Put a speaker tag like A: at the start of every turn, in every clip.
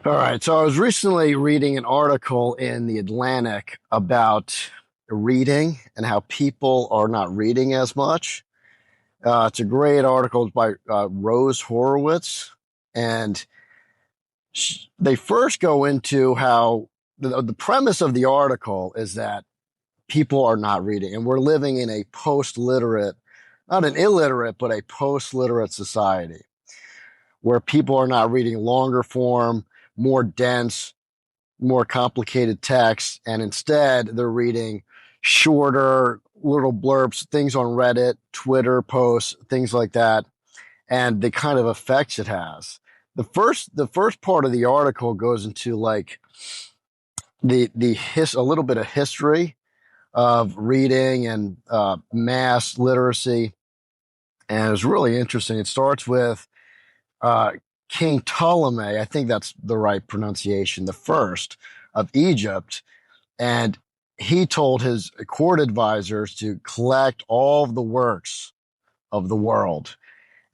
A: All right. So I was recently reading an article in The Atlantic about reading and how people are not reading as much. It's a great article. It's by Rose Horowitz. And they first go into how the premise of the article is that people are not reading. And we're living in a post literate, not an illiterate, but a post literate society where people are not reading longer form, more dense, more complicated text, and instead they're reading shorter little blurbs, things on Reddit, Twitter posts, things like that, and the kind of effects it has. The first part of the article goes into like a little bit of history of reading and mass literacy, and it was really interesting. It starts with uh, King Ptolemy, I think that's the right pronunciation, the first of Egypt. And he told his court advisors to collect all of the works of the world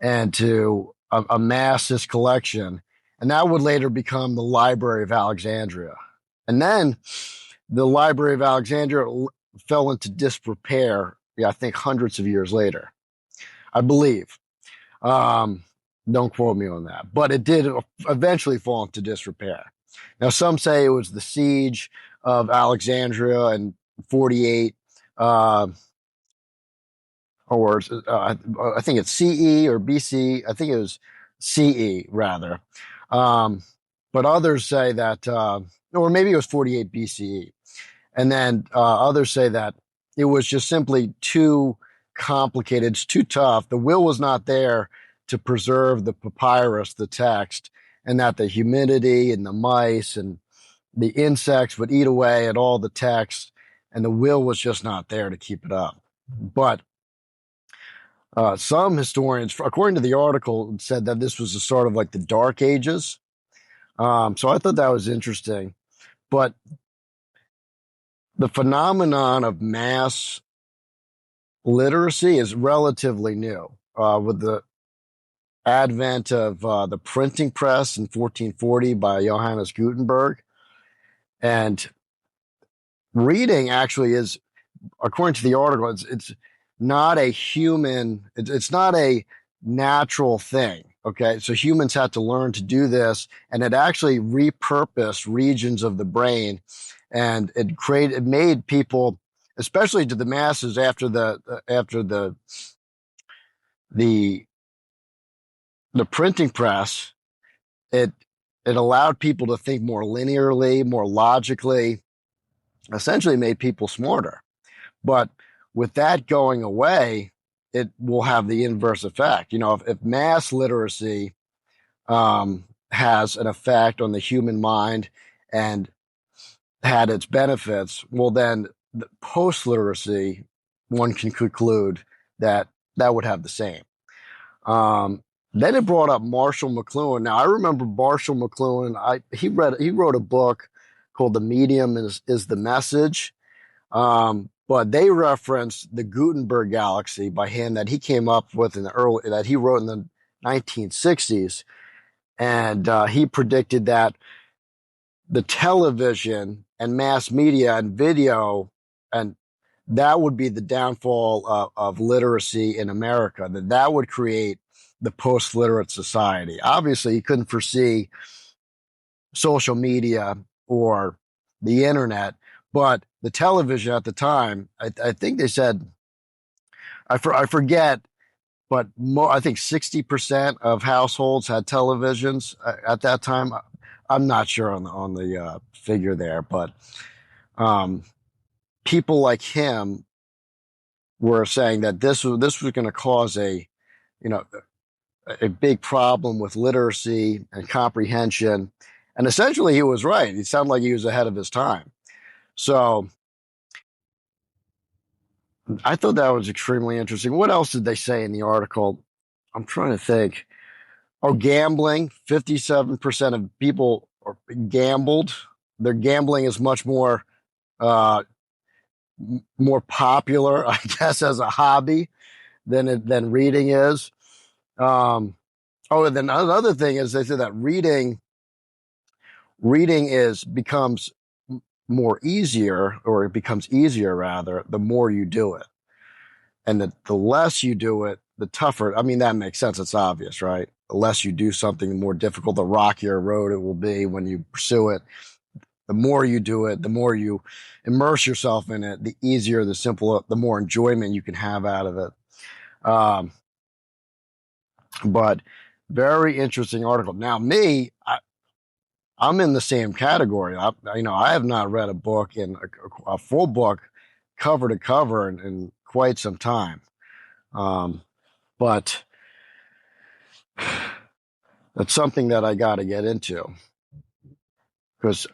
A: and to amass this collection. And that would later become the Library of Alexandria. And then the Library of Alexandria fell into disrepair, yeah, I think hundreds of years later, I believe. Um, don't quote me on that, but it did eventually fall into disrepair. Now, some say it was the siege of Alexandria in 48, uh, or I think it's CE or BC. I think it was CE rather. Um, but others say that, or maybe it was 48 BCE. And then others say that it was just simply too complicated. It's too tough. The will was not there to preserve the papyrus, the text, and that the humidity and the mice and the insects would eat away at all the text, and the will was just not there to keep it up. But some historians, according to the article, said that this was the start of like the Dark Ages. So I thought that was interesting. But the phenomenon of mass literacy is relatively new. With the advent of the printing press in 1440 by Johannes Gutenberg. And reading actually is, according to the article, it's not a human, it's not a natural thing. Okay. So humans had to learn to do this, and it actually repurposed regions of the brain, and it made people, especially to the masses the the printing press, it it allowed people to think more linearly, more logically, essentially made people smarter. But with that going away, it will have the inverse effect. You know, if mass literacy has an effect on the human mind and had its benefits, well, then post literacy, one can conclude that that would have the same. Um, then it brought up Marshall McLuhan. Now I remember Marshall McLuhan. He wrote a book called "The Medium is the Message," but they referenced the Gutenberg galaxy by him that he came up with in the early that he wrote in the 1960s, and he predicted that the television and mass media and video and that would be the downfall of literacy in America, that would create the post-literate society. Obviously, he couldn't foresee social media or the internet, but the television at the time, I think they said, I forget, but I think 60% of households had televisions at that time. I'm not sure on the figure there, but um, people like him were saying that this was going to cause you know a big problem with literacy and comprehension, and essentially he was right. He sounded like he was ahead of his time. So I thought that was extremely interesting. What else did they say in the article? I'm trying to think. Oh, gambling. 57% of people are gambled. Their gambling is much uh, more popular, I guess, as a hobby than reading is. Um, oh, and then another thing is they said that reading reading is becomes more easier, or it becomes easier rather, the more you do it. And the less you do it, the tougher. I mean, that makes sense. It's obvious, right? The less you do something, the more difficult, the rockier road it will be when you pursue it. The more you do it, the more you immerse yourself in it, the easier, the simpler, the more enjoyment you can have out of it. Um, but very interesting article. Now, I'm in the same category. I have not read a book in a full book cover to cover in quite some time. But that's something that I got to get into because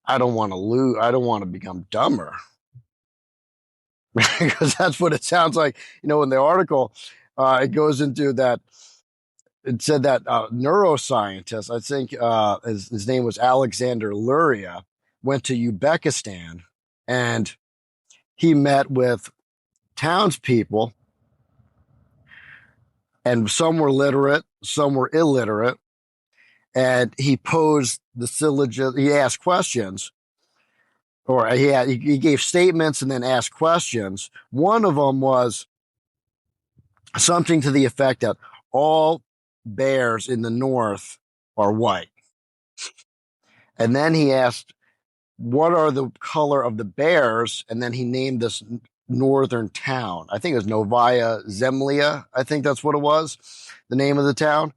A: I don't want to lose. I don't want to become dumber because that's what it sounds like. In the article, it goes into that. It said that neuroscientist, I think his name was Alexander Luria, went to Uzbekistan and he met with townspeople, and some were literate, some were illiterate, and he posed the syllogism. He asked questions, or he gave statements and then asked questions. One of them was something to the effect that all bears in the north are white. And then he asked, what are the color of the bears? And then he named this northern town. I think it was Novaya Zemlya. I think that's what it was, the name of the town.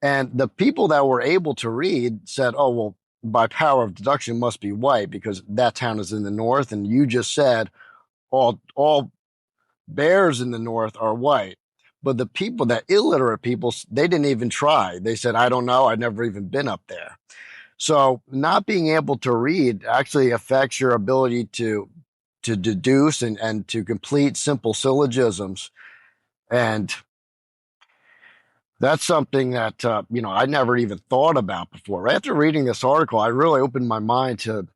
A: And the people that were able to read said, oh, well, by power of deduction must be white because that town is in the north. And you just said all bears in the north are white. But the people, that illiterate people, they didn't even try. They said, I don't know. I've never even been up there. So not being able to read actually affects your ability to deduce and to complete simple syllogisms. And that's something that, I never even thought about before. Right after reading this article, I really opened my mind to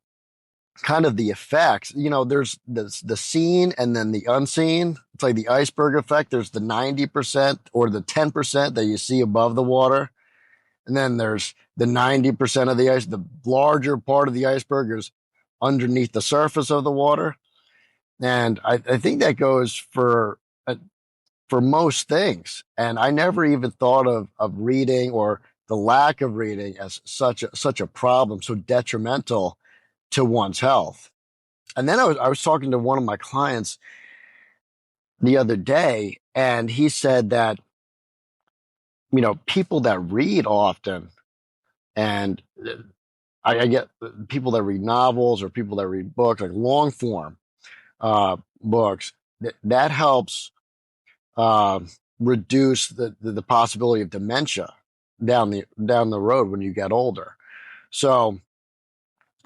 A: kind of the effects. There's the seen and then the unseen. It's like the iceberg effect. There's the 90% or the 10% that you see above the water. And then there's the 90% of the ice. The larger part of the iceberg is underneath the surface of the water. And I think that goes for most things. And I never even thought of reading or the lack of reading as such a problem, so detrimental to one's health. And then I was talking to one of my clients the other day, and he said that, people that read often, and I get people that read novels or people that read books, like long form books, that helps uh, reduce the possibility of dementia down the road when you get older. So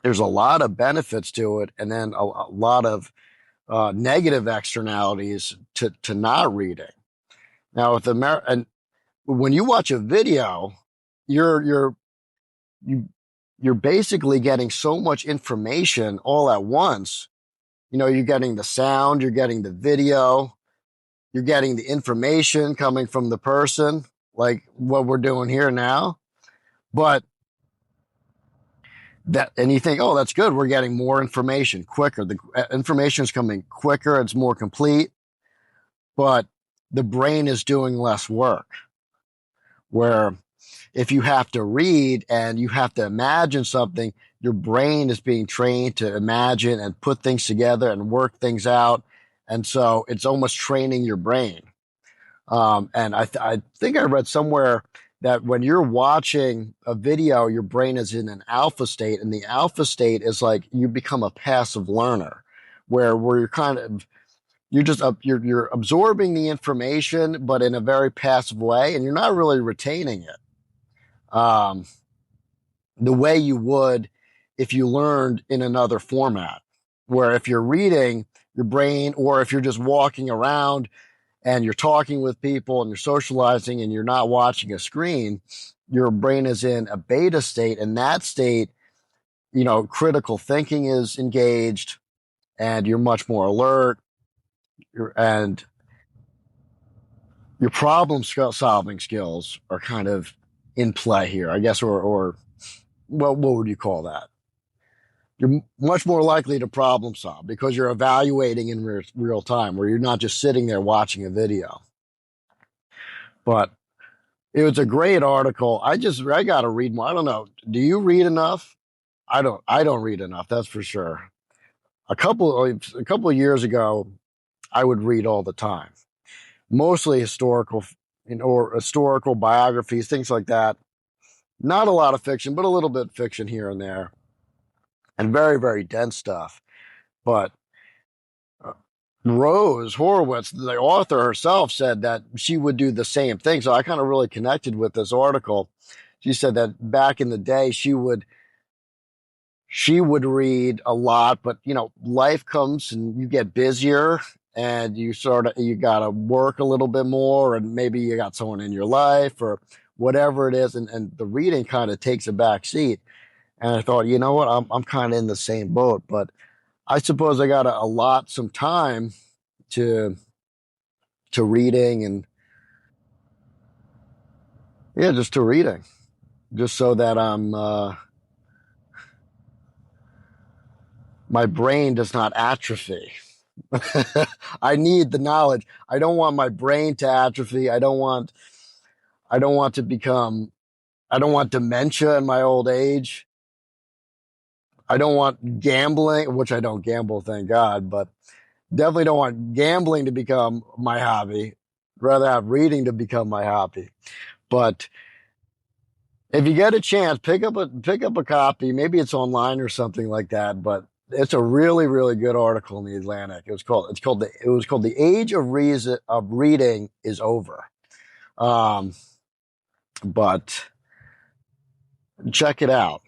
A: there's a lot of benefits to it, and then a lot of negative externalities to not reading. Now, and when you watch a video, you're you you're basically getting so much information all at once. You're getting the sound, you're getting the video, you're getting the information coming from the person, like what we're doing here now. But and you think, oh, that's good. We're getting more information quicker. The information is coming quicker. It's more complete, but the brain is doing less work. Where if you have to read and you have to imagine something, your brain is being trained to imagine and put things together and work things out. And so it's almost training your brain. And I think I read somewhere that when you're watching a video, your brain is in an alpha state, and the alpha state is like you become a passive learner, where you're kind of you're absorbing the information, but in a very passive way, and you're not really retaining it the way you would if you learned in another format. Where if you're reading, your brain, or if you're just walking around and you're talking with people and you're socializing and you're not watching a screen, your brain is in a beta state. And that state, critical thinking is engaged and you're much more alert, and your problem solving skills are kind of in play here, I guess, or well, what would you call that? You're much more likely to problem solve because you're evaluating in real time, where you're not just sitting there watching a video. But it was a great article. I got to read more. I don't know. Do you read enough? I don't read enough. That's for sure. A couple of years ago, I would read all the time, mostly historical, or historical biographies, things like that. Not a lot of fiction, but a little bit of fiction here and there, and very, very dense stuff. But uh, Rose Horowitz, the author herself, said that she would do the same thing. So I kind of really connected with this article. She said that back in the day, she would read a lot, but life comes and you get busier, and you gotta work a little bit more, and maybe you got someone in your life or whatever it is, and the reading kind of takes a back seat. And I thought, you know what, I'm kind of in the same boat, but I suppose I gotta allot some time to reading, and yeah, just to reading, just so that my brain does not atrophy. I need the knowledge. I don't want my brain to atrophy. I don't want to become I don't want dementia in my old age. I don't want gambling, which I don't gamble, thank God, but definitely don't want gambling to become my hobby. I'd rather have reading to become my hobby. But if you get a chance, pick up a copy. Maybe it's online or something like that, but it's a really, really good article in the Atlantic. It was called The Age of Reading is Over. Um, but check it out.